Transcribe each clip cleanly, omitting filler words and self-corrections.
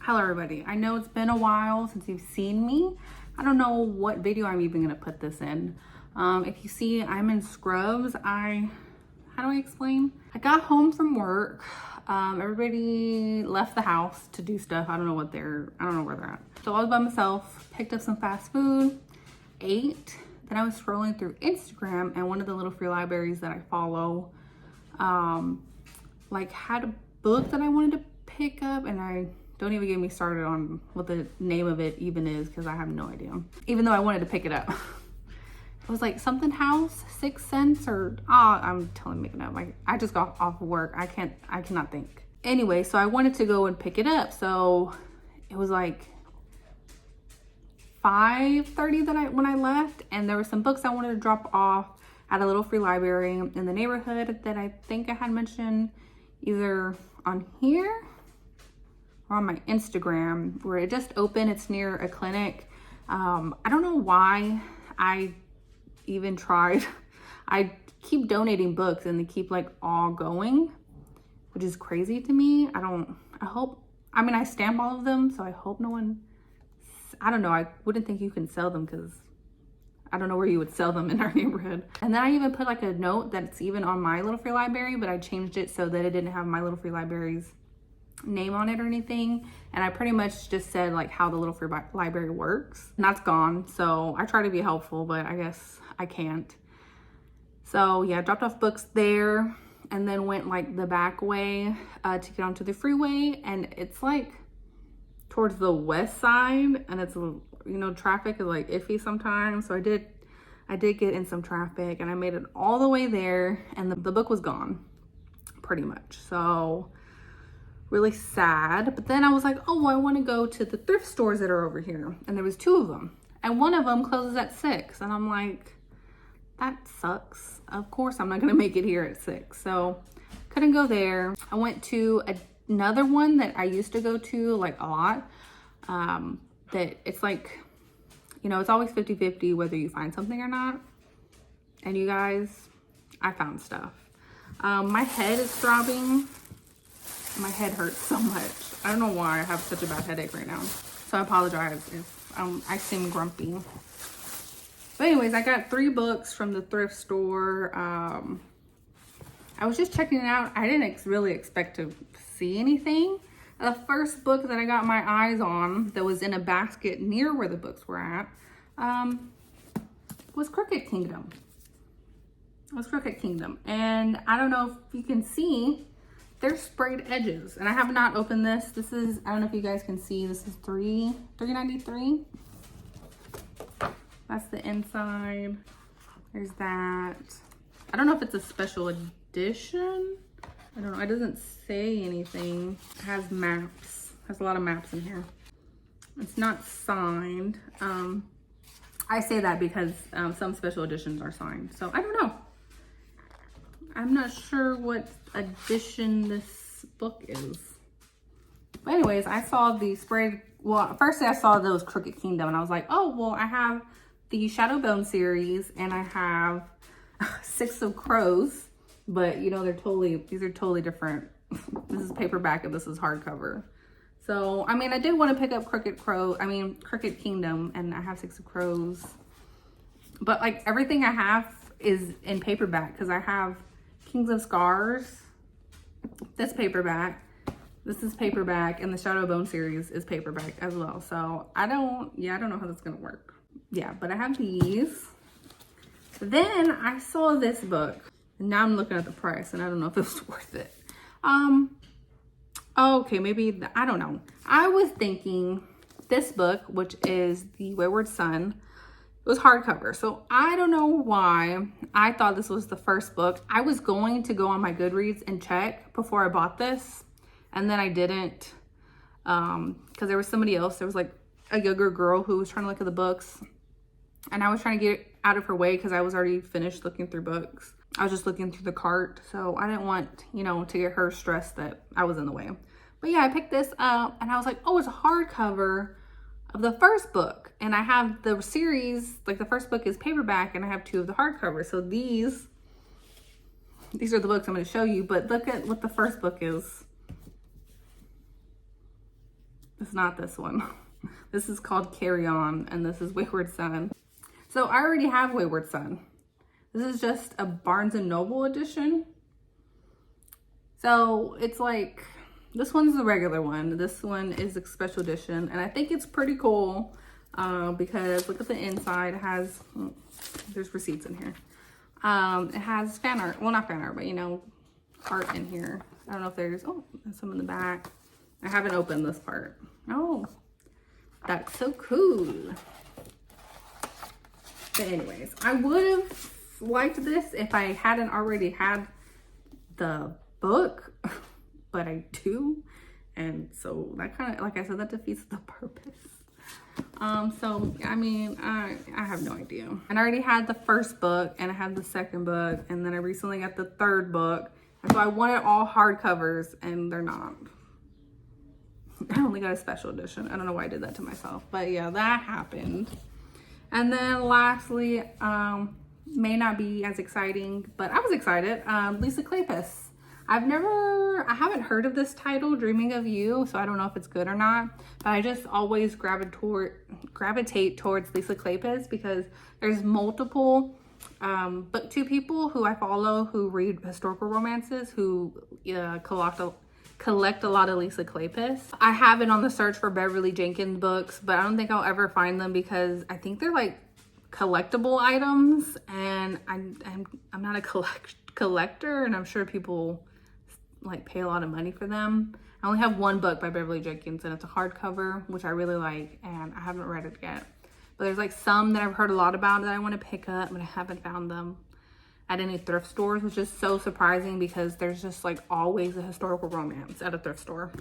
Hello everybody. I know it's been a while since you've seen me. I don't know what video I'm even gonna put this in. If you see I'm in scrubs, how do I explain? I got home from work. Everybody left the house to do stuff. I don't know where they're at. So I was by myself, picked up some fast food, ate. Then I was scrolling through Instagram and one of the little free libraries that I follow, like had a book that I wanted to pick up, and don't even get me started on what the name of it even is because I have no idea. Even though I wanted to pick it up. It was like something house, 6 cents, or I'm totally making up. Like I just got off of work. I cannot think. Anyway, so I wanted to go and pick it up. So it was like 5:30 when I left, and there were some books I wanted to drop off at a little free library in the neighborhood that I think I had mentioned either on here or on my Instagram, where it just opened. It's near a clinic. I don't know why I even tried. I keep donating books and they keep like all going, which is crazy to me. I stamp all of them, so I hope no one, I don't know, I wouldn't think you can sell them because I don't know where you would sell them in our neighborhood. And then I even put like a note that it's even on my little free library, but I changed it so that it didn't have my little free library's name on it or anything. And I pretty much just said like how the little free library works. And that's gone. So I try to be helpful, but I guess I can't. So yeah, dropped off books there and then went like the back way to get onto the freeway. And it's like towards the west side, and it's, you know, traffic is like iffy sometimes. So I did get in some traffic and I made it all the way there, and the book was gone pretty much. So really sad. But then I was like, oh, I want to go to the thrift stores that are over here. And there was 2 of them. And one of them closes at 6. And I'm like, that sucks. Of course I'm not going to make it here at 6. So couldn't go there. I went to another one that I used to go to like a lot. That it's like, you know, it's always 50-50 whether you find something or not. And you guys, I found stuff. My head is throbbing. My head hurts so much. I don't know why I have such a bad headache right now. So I apologize if I seem grumpy. But anyways, I got 3 books from the thrift store. I was just checking it out. I didn't really expect to see anything. The first book that I got my eyes on that was in a basket near where the books were at was Crooked Kingdom. And I don't know if you can see, there's sprayed edges, and I have not opened this. This is, I don't know if you guys can see, this is $3.93. That's the inside. There's that. I don't know if it's a special edition. I don't know. It doesn't say anything. It has maps. Has a lot of maps in here. It's not signed. I say that because some special editions are signed. So I don't know. I'm not sure what edition this book is. But anyways, I saw the sprayed, well, first I saw those Crooked Kingdom, and I was like, oh, well, I have the Shadow Bone series, and I have 6 of Crows, but you know, these are totally different. This is paperback and this is hardcover. So, I mean, I did want to pick up Crooked Kingdom, and I have 6 of Crows, but like everything I have is in paperback because I have Kings of Scars. That's paperback. This is paperback, and the Shadow Bone series is paperback as well. So I don't know how that's gonna work. Yeah, but I have these. Then I saw this book, and now I'm looking at the price, and I don't know if it was worth it. Okay, maybe, I don't know. I was thinking this book, which is The Wayward Son, it was hardcover. So I don't know why I thought this was the first book. I was going to go on my Goodreads and check before I bought this, and then I didn't, because there was somebody else. There was like a younger girl who was trying to look at the books, and I was trying to get out of her way because I was already finished looking through books. I was just looking through the cart, so I didn't want, you know, to get her stressed that I was in the way. But yeah, I picked this up, and I was like, oh, it's a hardcover of the first book, and I have the series, like the first book is paperback, and I have 2 of the hardcovers. So these are the books I'm going to show you, but look at what the first book is. It's not this one. This is called Carry On, and this is Wayward Son. So I already have Wayward Son. This is just a Barnes & Noble edition. So it's like, this one's the regular one. This one is a special edition, and I think it's pretty cool because look at the inside. It has, there's receipts in here. It has fan art. Well, not fan art, but you know, art in here. I don't know if there's, oh, there's some in the back. I haven't opened this part. Oh, that's so cool. But anyways, I would have liked this if I hadn't already had the book, but I do. And so that kind of, like I said, that defeats the purpose. So, I mean, I have no idea. And I already had the first book and I had the second book. And then I recently got the third book. And so I wanted all hardcovers and they're not. I only got a special edition. I don't know why I did that to myself, but yeah, that happened. And then lastly, may not be as exciting, but I was excited. Lisa Kleypas. I haven't heard of this title, Dreaming of You, so I don't know if it's good or not, but I just always gravitate towards Lisa Kleypas because there's multiple booktube people who I follow who read historical romances who collect a lot of Lisa Kleypas. I have it on the search for Beverly Jenkins books, but I don't think I'll ever find them because I think they're like collectible items, and I'm not a collector, and I'm sure people like pay a lot of money for them. I only have one book by Beverly Jenkins, and it's a hardcover, which I really like, and I haven't read it yet. But there's like some that I've heard a lot about that I want to pick up, but I haven't found them at any thrift stores, which is so surprising because there's just like always a historical romance at a thrift store.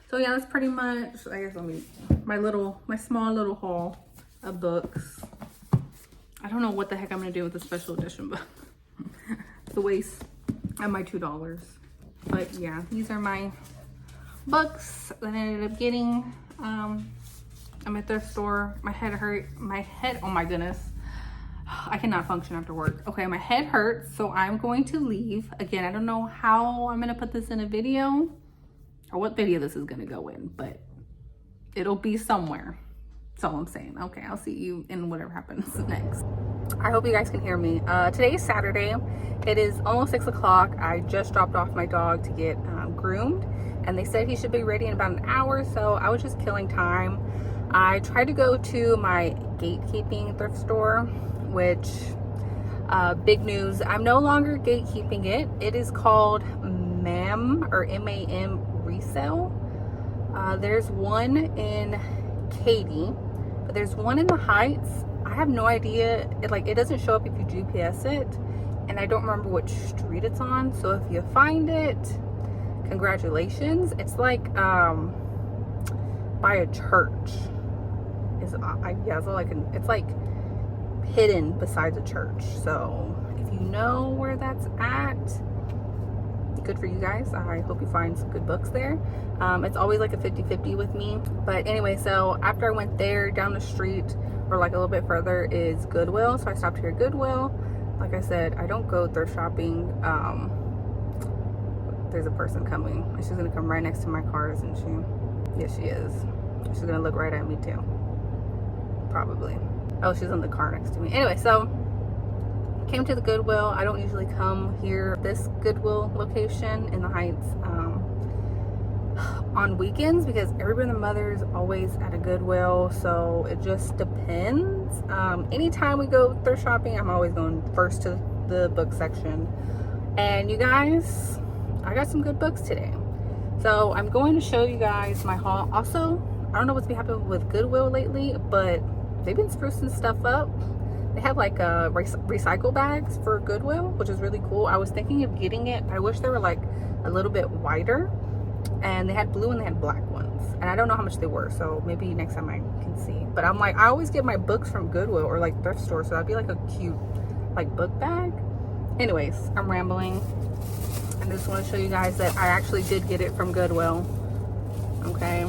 So yeah, that's pretty much, I guess, my small little haul of books. I don't know what the heck I'm gonna do with the special edition book. It's a waste of my $2. But yeah, these are my books that I ended up getting at my thrift store. My head hurt. Oh my goodness. I cannot function after work. Okay, my head hurts, so I'm going to leave. Again, I don't know how I'm gonna put this in a video or what video this is gonna go in, but it'll be somewhere. That's all I'm saying. Okay, I'll see you in whatever happens next. I hope you guys can hear me. Today is Saturday. It is almost 6 o'clock. I just dropped off my dog to get groomed, and they said he should be ready in about an hour, so I was just killing time. I tried to go to my gatekeeping thrift store, which, big news, I'm no longer gatekeeping it. It is called MAM, or M-A-M Resale. There's one in Katy, but there's one in the Heights. I have no idea. It doesn't show up if you GPS it, and I don't remember which street it's on. So if you find it, congratulations. It's like by a church. Yeah, so it's like hidden besides a church. So if you know where that's at, good for you guys. I hope you find some good books there. It's always like a 50-50 with me. But anyway, so after I went there, down the street or like a little bit further is Goodwill. So I stopped here at Goodwill. Like I said, I don't go thrift shopping. There's a person coming, and she's gonna come right next to my car, isn't she? Yes, she is. She's gonna look right at me too, probably. Oh, she's in the car next to me. Anyway, so came to the Goodwill. I don't usually come here, this Goodwill location in the Heights, on weekends because everybody and their mother is always at a Goodwill, so it just depends. Anytime we go thrift shopping, I'm always going first to the book section. And you guys, I got some good books today. So I'm going to show you guys my haul. Also, I don't know what's been happening with Goodwill lately, but they've been sprucing stuff up. They have like recycle bags for Goodwill, which is really cool. I was thinking of getting it. I wish they were like a little bit wider, and they had blue and they had black ones, and I don't know how much they were, so maybe next time I can see. But I'm like, I always get my books from Goodwill or like thrift store, so that'd be like a cute like book bag. Anyways, I'm rambling. I just want to show you guys that I actually did get it from Goodwill. Okay,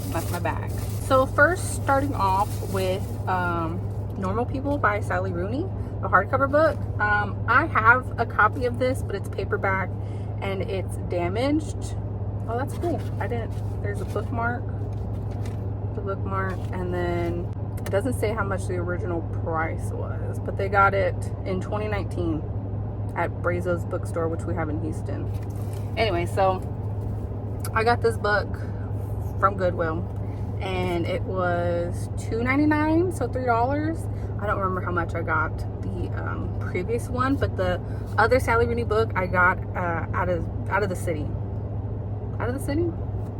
that's my bag. So first, starting off with Normal People by Sally Rooney, the hardcover book. I have a copy of this, but it's paperback and it's damaged. Oh, that's cool. I didn't, there's a bookmark, and then it doesn't say how much the original price was, but they got it in 2019 at Bri'sLittleReads bookstore, which we have in Houston. Anyway, so I got this book from Goodwill, and it was $2.99, so $3. I don't remember how much I got the previous one, but the other Sally Rooney book I got out of the city.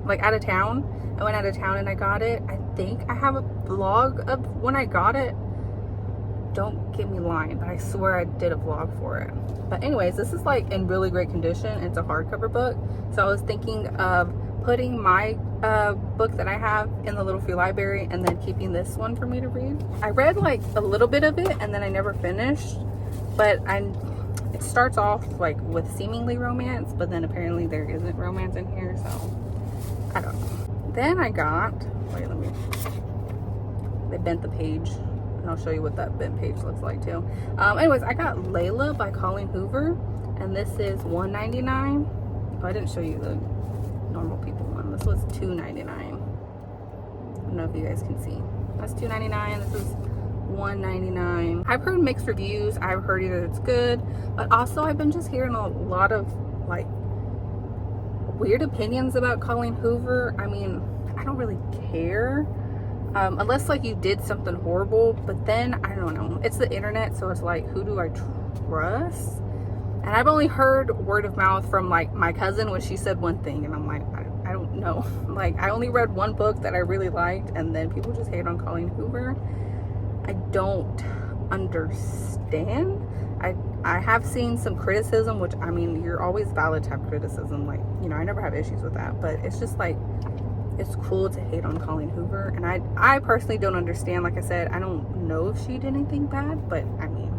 Like out of town. I went out of town and I got it. I think I have a vlog of when I got it. Don't get me lying, but I swear I did a vlog for it. But anyways, this is like in really great condition. It's a hardcover book. So I was thinking of putting my book that I have in the Little Free Library and then keeping this one for me to read. I read like a little bit of it and then I never finished. But it starts off like with seemingly romance, but then apparently there isn't romance in here, so I don't know. Then I got, wait, they bent the page, and I'll show you what that bent page looks like too. Anyways, I got Layla by Colleen Hoover, and this is $1.99. Oh, I didn't show you the normal people one. This was $2.99. I don't know if you guys can see. That's $2.99. This is $1.99. I've heard mixed reviews. I've heard either it's good, but also I've been just hearing a lot of like weird opinions about Colleen Hoover. I mean, I don't really care unless like you did something horrible, but then I don't know, it's the internet, so it's like, who do I trust? And I've only heard word of mouth from like my cousin when she said one thing, and I'm like, I don't know. Like, I only read one book that I really liked, and then people just hate on Colleen Hoover. I don't understand. I have seen some criticism, which, I mean, you're always valid to have criticism. Like, you know, I never have issues with that, but it's just like, it's cool to hate on Colleen Hoover. And I personally don't understand. Like I said, I don't know if she did anything bad, but I mean,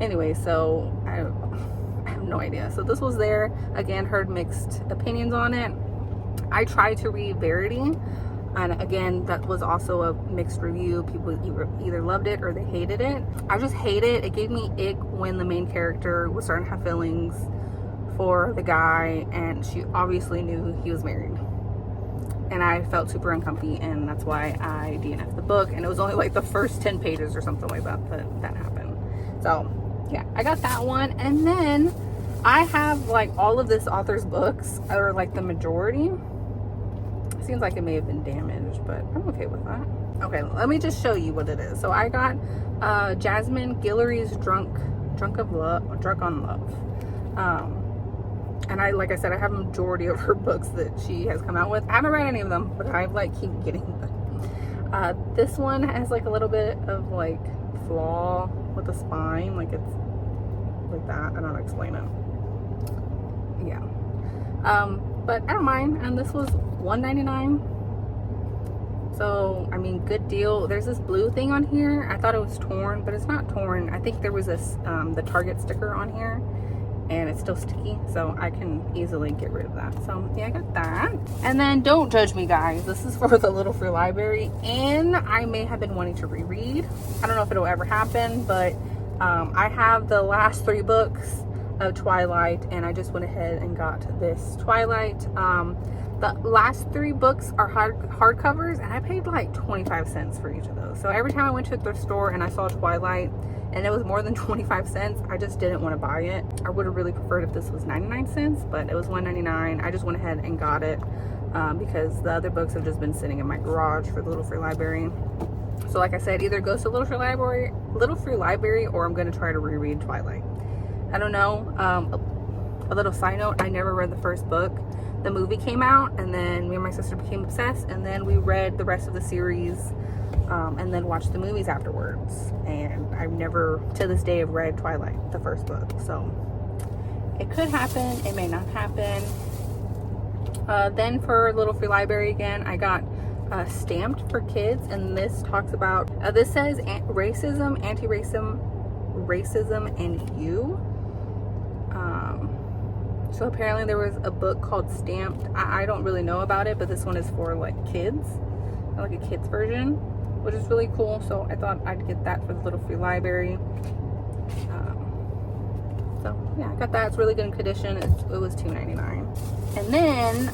anyway, so I have no idea. So this was there. Again, heard mixed opinions on it. I tried to read Verity, and again, that was also a mixed review. People either loved it or they hated it. I just hate it. It gave me ick when the main character was starting to have feelings for the guy, and she obviously knew he was married. And I felt super uncomfy, and that's why I DNF'd the book. And it was only like the first 10 pages or something like that happened. So yeah, I got that one. And then I have like all of this author's books, or like the majority. Seems like it may have been damaged, but I'm okay with that. Okay, let me just show you what it is. So I got Jasmine Guillory's Drunk on Love. And like I said, I have a majority of her books that she has come out with. I haven't read any of them, but I like keep getting them. This one has like a little bit of like flaw with the spine, like it's like that. I don't know how to explain it. Yeah. But I don't mind. And this was $1.99. So, I mean, good deal. There's this blue thing on here. I thought it was torn, but it's not torn. I think there was this, the Target sticker on here, and it's still sticky, so I can easily get rid of that. So yeah, I got that. And then don't judge me, guys. This is for the Little Free Library, and I may have been wanting to reread. I don't know if it'll ever happen, but I have the last 3 books of Twilight, and I just went ahead and got this Twilight. The last 3 books are hardcovers, and I paid like 25 cents for each of those. So every time I went to a thrift store and I saw Twilight and it was more than 25 cents, I just didn't want to buy it. I would have really preferred if this was 99 cents, but it was $1.99. I just went ahead and got it because the other books have just been sitting in my garage for the Little Free Library. So like I said, either goes to Little Free Library, or I'm going to try to reread Twilight. I don't know. A little side note, I never read the first book. The movie came out, and then me and my sister became obsessed, and then we read the rest of the series, and then watched the movies afterwards. And I've never, to this day, have read Twilight, the first book. So it could happen, it may not happen. Then for Little Free Library again, I got Stamped for Kids, and this talks about, this says racism, anti-racism, and you. So apparently there was a book called Stamped. I don't really know about it, but this one is for like kids, like a kids version, which is really cool. So I thought I'd get that for the Little Free Library. So yeah, I got that. It's really good in condition. It was $2.99. And then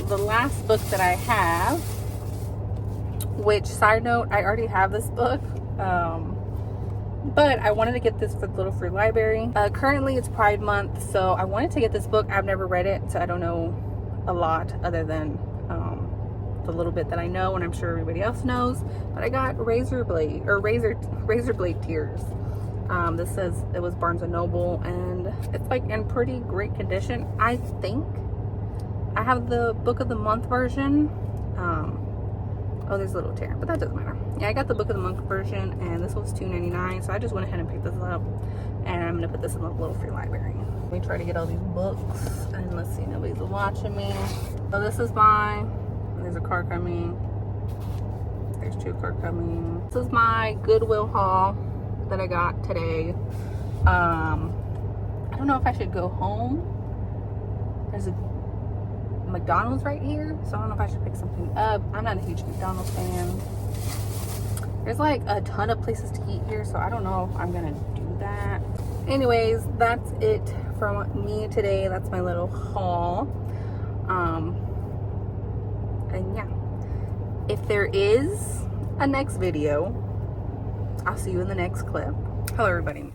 the last book that I have, which, side note, I already have this book, but I wanted to get this for the Little Free Library. Currently it's Pride Month, so I wanted to get this book. I've never read it, so I don't know a lot other than the little bit that I know, and I'm sure everybody else knows. But I got Razor Blade Tears. This says it was Barnes & Noble, and it's like in pretty great condition, I think. I have the book of the month version. Oh, there's a little tear, but that doesn't matter. Yeah, I got the book of the month version, and this was $2.99, so I just went ahead and picked this up, and I'm gonna put this in the Little Free Library. Let me try to get all these books, and let's see, nobody's watching me. So this is mine. There's a car coming. There's 2 cars coming. This is my Goodwill haul that I got today. I don't know if I should go home. There's a McDonald's right here, so I don't know if I should pick something up. I'm not a huge McDonald's fan. There's like a ton of places to eat here, so I don't know if I'm gonna do that. Anyways, that's it from me today. That's my little haul. And yeah, if there is a next video, I'll see you in the next clip. Hello everybody.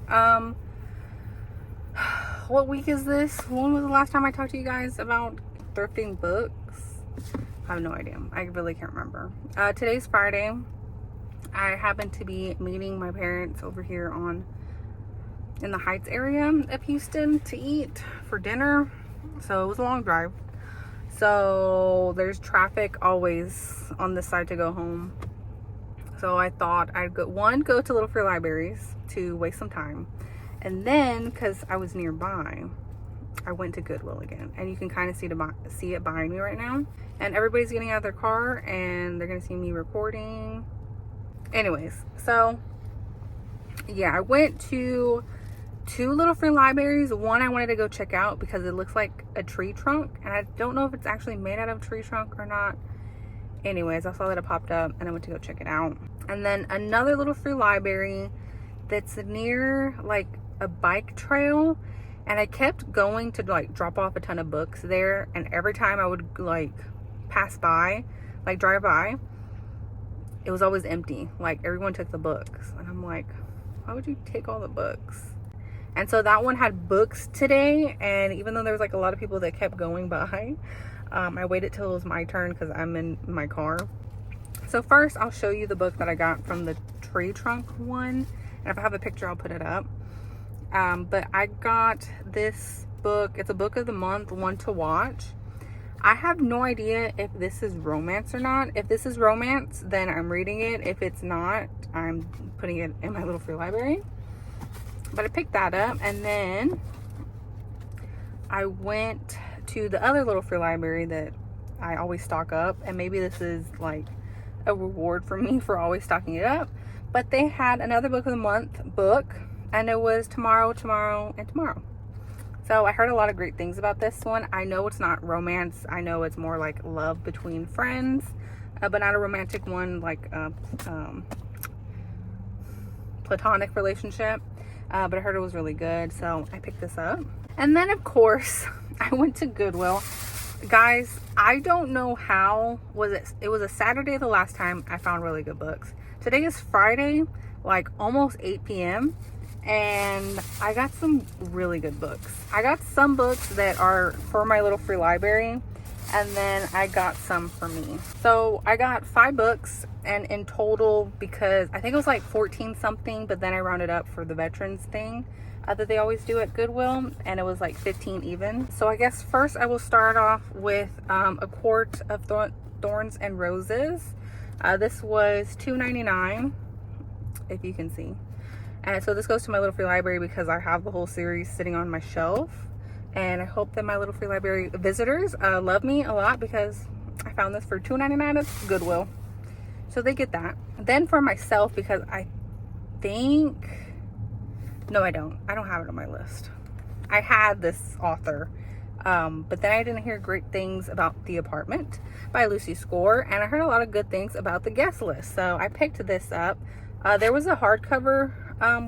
What week is this? When was the last time I talked to you guys about thrifting books? I have no idea. I really can't remember. Today's Friday. I happen to be meeting my parents over here in the Heights area of Houston to eat for dinner. So it was a long drive. So there's traffic always on this side to go home. So I thought I'd go to Little Free Libraries to waste some time. And then, because I was nearby, I went to Goodwill again. And you can kind of see it behind me right now. And everybody's getting out of their car and they're going to see me recording. Anyways, so yeah, I went to 2 Little Free Libraries. One I wanted to go check out because it looks like a tree trunk. And I don't know if it's actually made out of tree trunk or not. Anyways, I saw that it popped up and I went to go check it out. And then another Little Free Library that's near like a bike trail, and I kept going to like drop off a ton of books there, and every time I would like pass by, like drive by, it was always empty. Like everyone took the books, and I'm like, why would you take all the books? And so that one had books today, and even though there was like a lot of people that kept going by, I waited till it was my turn because I'm in my car. So first I'll show you the book that I got from the tree trunk one, and if I have a picture I'll put it up. But I got this book. It's a book of the month, one to watch. I have no idea if this is romance or not. If this is romance, then I'm reading it. If it's not, I'm putting it in my Little Free Library. But I picked that up, and then I went to the other Little Free Library that I always stock up, and maybe this is like a reward for me for always stocking it up. But they had another book of the month book, and it was Tomorrow, and Tomorrow. So I heard a lot of great things about this one. I know it's not romance. I know it's more like love between friends, but not a romantic one, like platonic relationship. But I heard it was really good, so I picked this up. And then of course I went to Goodwill. Guys, I don't know how it was a Saturday the last time I found really good books. Today is Friday, like almost 8 p.m. and I got some really good books. I got some books that are for my Little Free Library, and then I got some for me. So I got 5 books, and in total, because I think it was like 14 something, but then I rounded up for the veterans thing that they always do at Goodwill, and it was like 15 even. So I guess first I will start off with A Quart of Thorns and Roses. This was $2.99, if you can see. And so this goes to my Little Free Library because I have the whole series sitting on my shelf. And I hope that my Little Free Library visitors love me a lot because I found this for $2.99 at Goodwill. So they get that. Then for myself, because I think... No, I don't. I don't have it on my list. I had this author. But then I didn't hear great things about The Apartment by Lucy Score. And I heard a lot of good things about The Guest List. So I picked this up. There was a hardcover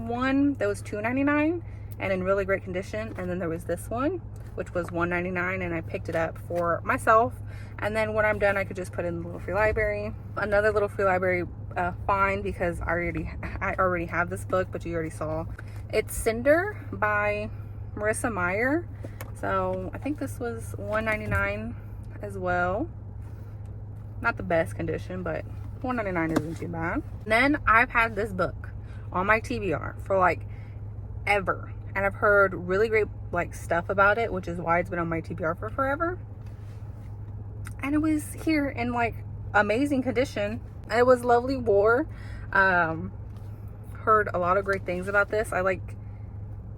one that was $2.99, and in really great condition. And then there was this one, which was $1.99, and I picked it up for myself. And then when I'm done, I could just put it in the little free library. Another little free library find, because I already have this book, but you already saw. It's Cinder by Marissa Meyer. So I think this was $1.99 as well. Not the best condition, but $1.99 isn't too bad. Then I've had this book on my TBR for like ever, and I've heard really great like stuff about it, which is why it's been on my TBR for forever. And it was here in like amazing condition, and it was Lovely War. Heard a lot of great things about this. I like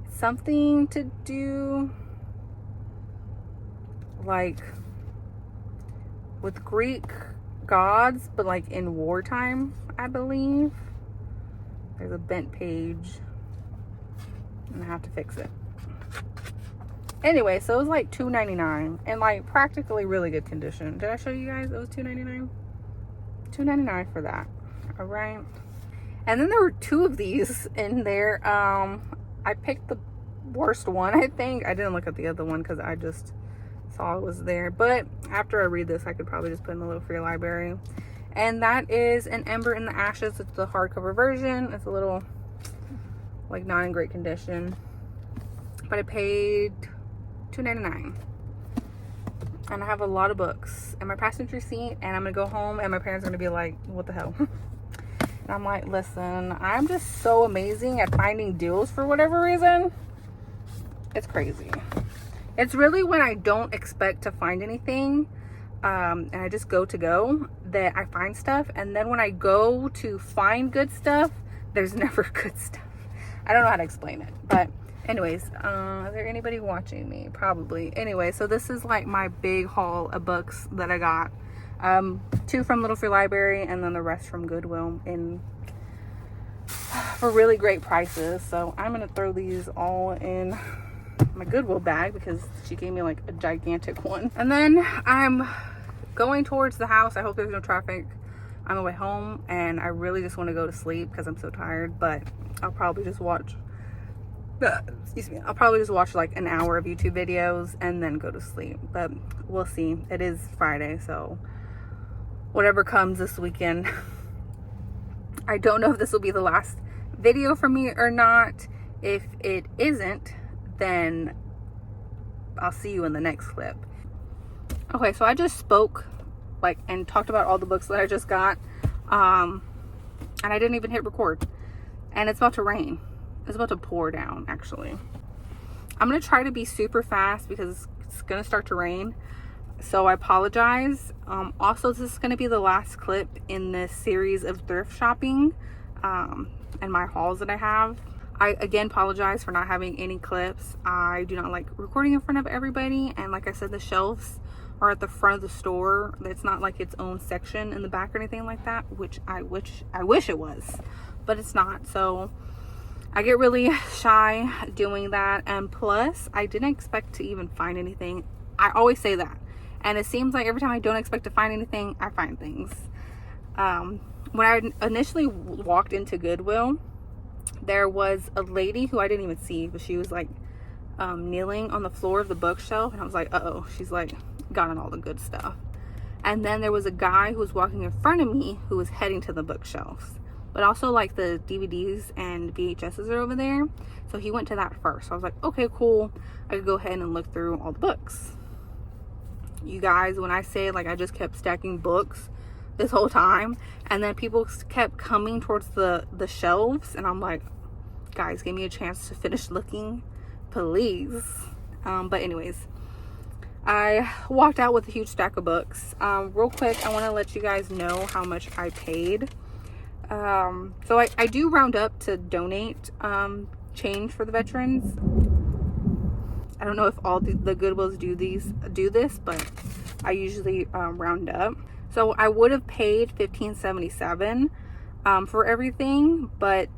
something to do like with Greek gods, but like in wartime, I believe. There's a bent page and I have to fix it. Anyway, so it was like $2.99 and like practically really good condition. Did I show you guys it was $2.99? $2.99 for that. All right. And then there were two of these in there. I picked the worst one, I think. I didn't look at the other one because I just saw it was there. But after I read this, I could probably just put in the little free library. And that is An Ember in the Ashes. It's the hardcover version. It's a little like not in great condition. But I paid $2.99. And I have a lot of books in my passenger seat, and I'm gonna go home and my parents are gonna be like, what the hell? And I'm like, listen, I'm just so amazing at finding deals for whatever reason. It's crazy. It's really when I don't expect to find anything, and I just go that I find stuff. And then when I go to find good stuff, there's never good stuff. I don't know how to explain it, but anyways, is there anybody watching me? Probably. Anyway, so this is like my big haul of books that I got. 2 from Little Free Library, and then the rest from Goodwill for really great prices. So I'm gonna throw these all in my Goodwill bag because she gave me like a gigantic one. And then I'm going towards the house. I hope there's no traffic on the way home, and I really just want to go to sleep because I'm so tired. But I'll probably just watch I'll probably just watch like an hour of YouTube videos and then go to sleep. But we'll see. It is Friday, so whatever comes this weekend. I don't know if this will be the last video for me or not. If it isn't, then I'll see you in the next clip. Okay, so I just spoke like and talked about all the books that I just got, and I didn't even hit record, and it's about to rain. It's about to pour down, actually. I'm gonna try to be super fast because it's gonna start to rain, so I apologize. Also, this is gonna be the last clip in this series of thrift shopping and my hauls that I have. I again apologize for not having any clips. I do not like recording in front of everybody, and like I said, the shelves are at the front of the store. It's not like its own section in the back or anything like that, which I wish it was, but it's not. So I get really shy doing that, and plus I didn't expect to even find anything. I always say that, and it seems like every time I don't expect to find anything, I find things. When I initially walked into Goodwill, there was a lady who I didn't even see, but she was like kneeling on the floor of the bookshelf, and I was like, uh-oh, she's like gotten all the good stuff. And then there was a guy who was walking in front of me who was heading to the bookshelves, but also like the DVDs and VHSs are over there, so he went to that first. So I was like, okay, cool, I could go ahead and look through all the books. You guys, when I say like I just kept stacking books this whole time, and then people kept coming towards the shelves, and I'm like, guys, give me a chance to finish looking, please. But anyways, I walked out with a huge stack of books. Real quick, I want to let you guys know how much I paid. So I do round up to donate change for the veterans. I don't know if all the Goodwills do this, but I usually round up. So I would have paid $15.77 for everything, but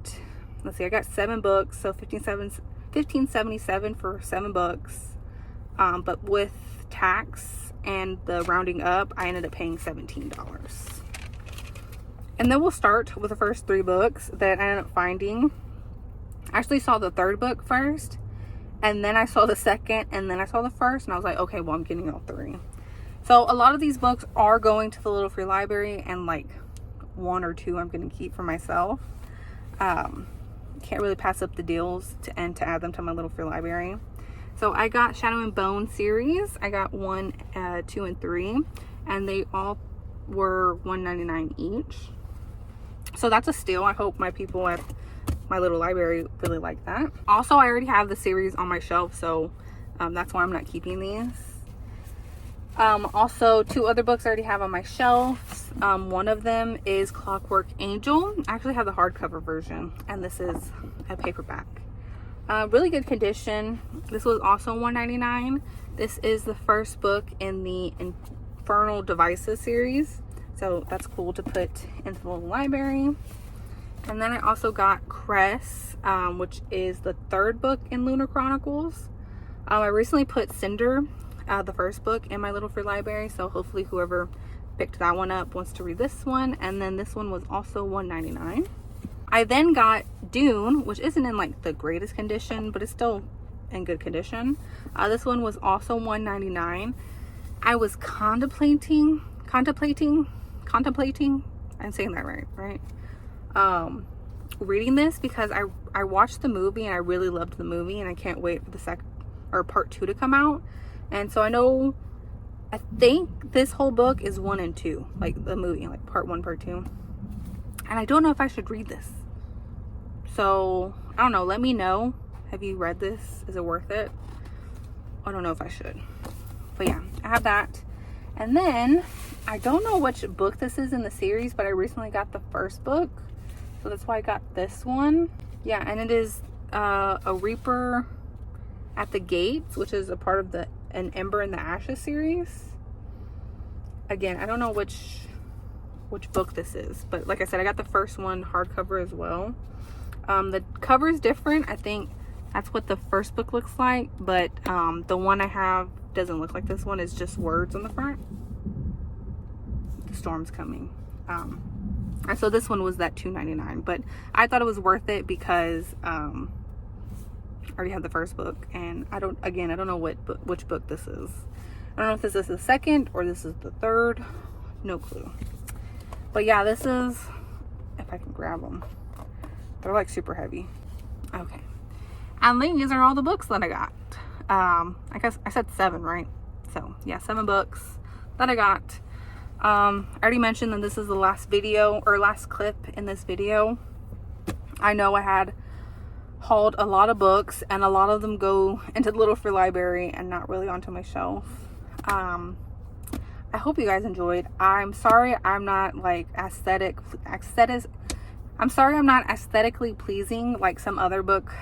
let's see, I got 7 books, so $15.77 for 7 books. But with tax and the rounding up, I ended up paying $17. And then we'll start with the first 3 books that I ended up finding. I actually saw the 3rd book first, and then I saw the second, and then I saw the first, and I was like, okay, well, I'm getting all 3. So a lot of these books are going to the Little Free Library, and like 1 or 2 I'm going to keep for myself. Can't really pass up the deals to add them to my Little Free Library. So I got Shadow and Bone series. I got 1, 2, and 3, and they all were $1.99 each. So that's a steal. I hope my people at my little library really like that. Also, I already have the series on my shelf, so that's why I'm not keeping these. Also, 2 other books I already have on my shelves. One of them is Clockwork Angel. I actually have the hardcover version, and this is a paperback. Really good condition. This was also $1.99. This is the first book in the Infernal Devices series, so that's cool to put into the little library. And then I also got Cress, which is the 3rd book in Lunar Chronicles. I recently put Cinder, the first book, in my Little Free Library, so hopefully whoever picked that one up wants to read this one. And then this one was also $1.99. I then got Dune, which isn't in like the greatest condition, but it's still in good condition. This one was also $1.99. I was contemplating, I'm saying that right? Reading this because I watched the movie and I really loved the movie, and I can't wait for the part 2 to come out. And so I think this whole book is 1 and 2, like the movie, like part 1, part 2. And I don't know if I should read this. So I don't know, let me know. Have you read this? Is it worth it? I don't know if I should. But yeah, I have that. And then I don't know which book this is in the series, but I recently got the first book, so that's why I got this one. Yeah, and it is a Reaper at the Gates, which is a part of an Ember in the Ashes series. Again, I don't know which book this is, but like I said, I got the first one hardcover as well. The cover is different. I think that's what the first book looks like, but the one I have doesn't look like this one. It's just words on the front. The storm's coming. And so this one was that $2.99, but I thought it was worth it because I already have the first book, and I don't know which book this is. I don't know if this is the second or this is the third. No clue. But yeah, this is, if I can grab them, they're like super heavy. Okay, and these are all the books that I got. I guess I said 7, right? So yeah, 7 books that I got. I already mentioned that this is the last video or last clip in this video. I know I had hauled a lot of books, and a lot of them go into the Little Free Library and not really onto my shelf. I hope you guys enjoyed. I'm sorry I'm not like I'm sorry I'm not aesthetically pleasing like some other book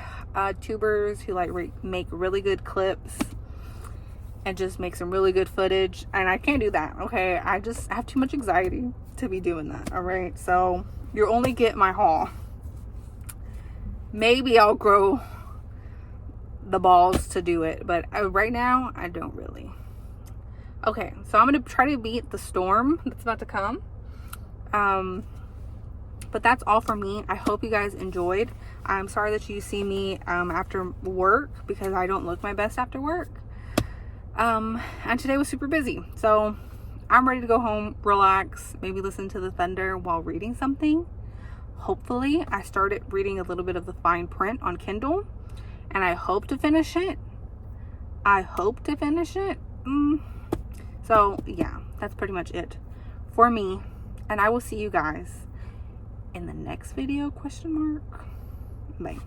tubers who like make really good clips and just make some really good footage, and I can't do that. Okay, I just have too much anxiety to be doing that. All right, so you only get my haul. Maybe I'll grow the balls to do it, but right now I don't really. Okay, so I'm gonna try to beat the storm that's about to come. But that's all for me. I hope you guys enjoyed. I'm sorry that you see me after work, because I don't look my best after work. And today was super busy, so I'm ready to go home, relax, maybe listen to the thunder while reading something. Hopefully I started reading a little bit of the fine print on Kindle, and I hope to finish it. So yeah, that's pretty much it for me, and I will see you guys in the next video, ? Bye.